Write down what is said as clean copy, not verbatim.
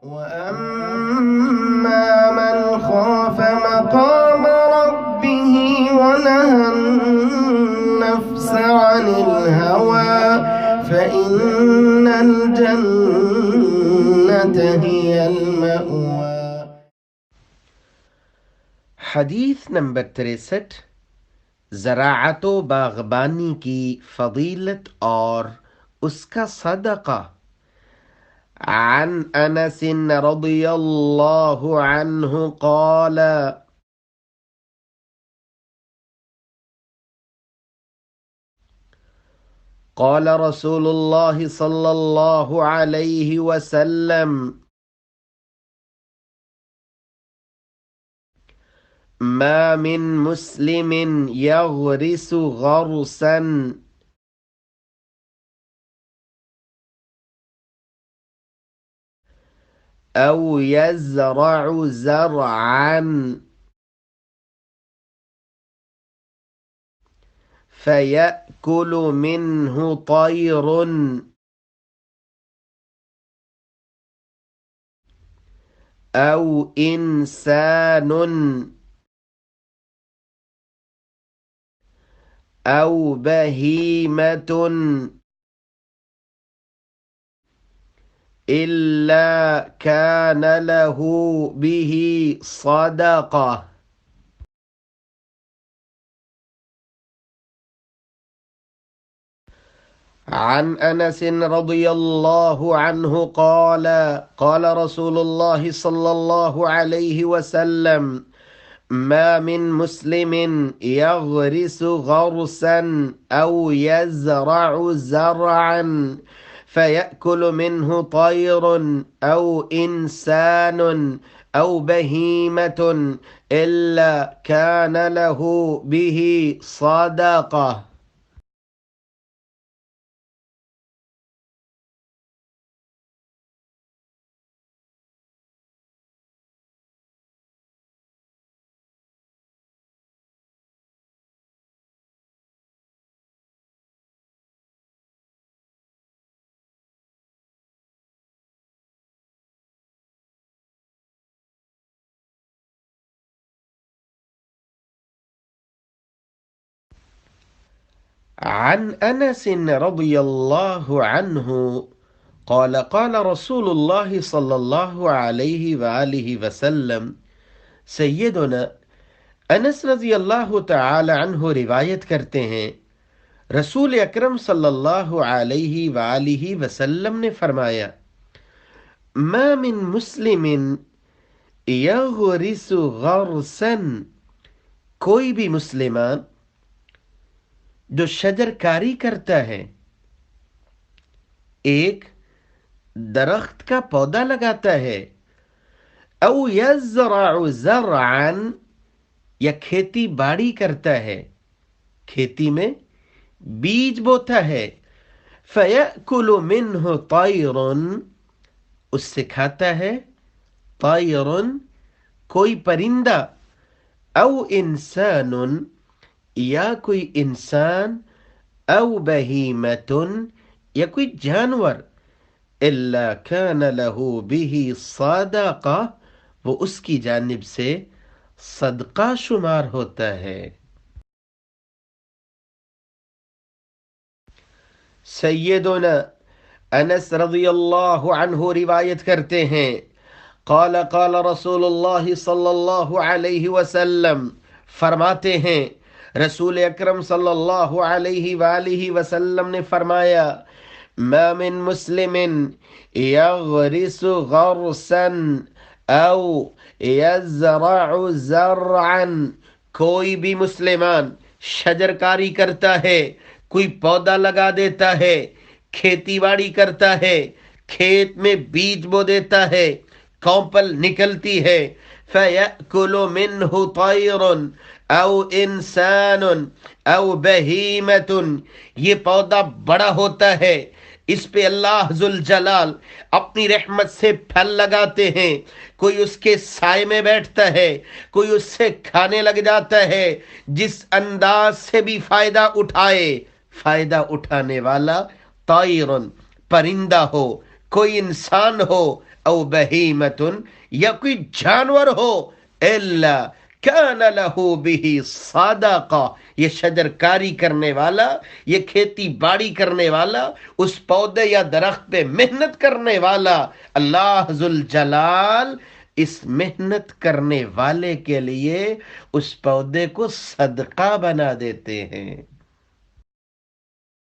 وَأَمَّا مَنْ خَافَ مَقَامَ رَبِّهِ وَنَهَى النَّفْسَ عَنِ الْهَوَى فَإِنَّ الْجَنَّةَ هِيَ الْمَأْوَى۔ حدیث نمبر 63، زراعت و باغبانی کی فضیلت اور اس کا صدقہ۔ عن انس رضی اللہ عنہ قال قال رسول اللہ صلی اللہ علیہ وسلم ما من مسلم يغرس غرسا أو يزرع زرعا فيأكل منه طير أو إنسان أو بهيمة إلا كان له به صدقة۔ عن انس رضی اللہ عنہ قال قال رسول اللہ صلی اللہ علیہ وسلم ما من مسلم يغرس غرسا او يزرع زرعا فيأكل منه طير او انسان او بهيمة الا كان له به صدقة۔ عن انس رضی اللہ عنہ قال قال رسول اللہ صلی اللہ علیہ وآلہ وسلم، سیدنا انس رضی اللہ تعالی عنہ روایت کرتے ہیں، رسول اکرم صلی اللہ علیہ وآلہ وسلم نے فرمایا، ما من مسلم یغرس غرسا، کوئی بھی مسلمان جو شجر کاری کرتا ہے، ایک درخت کا پودا لگاتا ہے، او یزرع زرعا، یا کھیتی باڑی کرتا ہے، کھیتی میں بیج بوتا ہے، فیأکل منہ طیر، اس سے کھاتا ہے، طیر کوئی پرندہ، او انسان یا کوئی انسان، او بہیمۃ یا کوئی جانور، الا کان لہ بہ صدقہ، وہ اس کی جانب سے صدقہ شمار ہوتا ہے۔ سیدنا انس رضی اللہ عنہ روایت کرتے ہیں، قال قال رسول اللہ صلی اللہ علیہ وسلم، فرماتے ہیں رسول اکرم صلی اللہ علیہ وآلہ وسلم نے فرمایا، ما من مسلم یغرس غرسا او یزرع زرعا، کوئی بھی مسلمان شجر کاری کرتا ہے، کوئی پودا لگا دیتا ہے، کھیتی باڑی کرتا ہے، کھیت میں بیج بو دیتا ہے، کونپل نکلتی ہے، فَيَأْكُلُ مِنْهُ طَيْرٌ او انسان او بہیمۃ، یہ پودا بڑا ہوتا ہے، اس پہ اللہ ذوالجلال اپنی رحمت سے پھل لگاتے ہیں، کوئی اس کے سائے میں بیٹھتا ہے، کوئی اس سے کھانے لگ جاتا ہے، جس انداز سے بھی فائدہ اٹھائے، فائدہ اٹھانے والا طائر پرندہ ہو، کوئی انسان ہو او بہیمتن یا کوئی جانور ہو، الا کان لہ بہ صدقہ، یہ شجر کاری کرنے والا، یہ کھیتی باڑی کرنے والا، اس پودے یا درخت پہ محنت کرنے والا، اللہ ذوالجلال اس محنت کرنے والے کے لیے اس پودے کو صدقہ بنا دیتے ہیں۔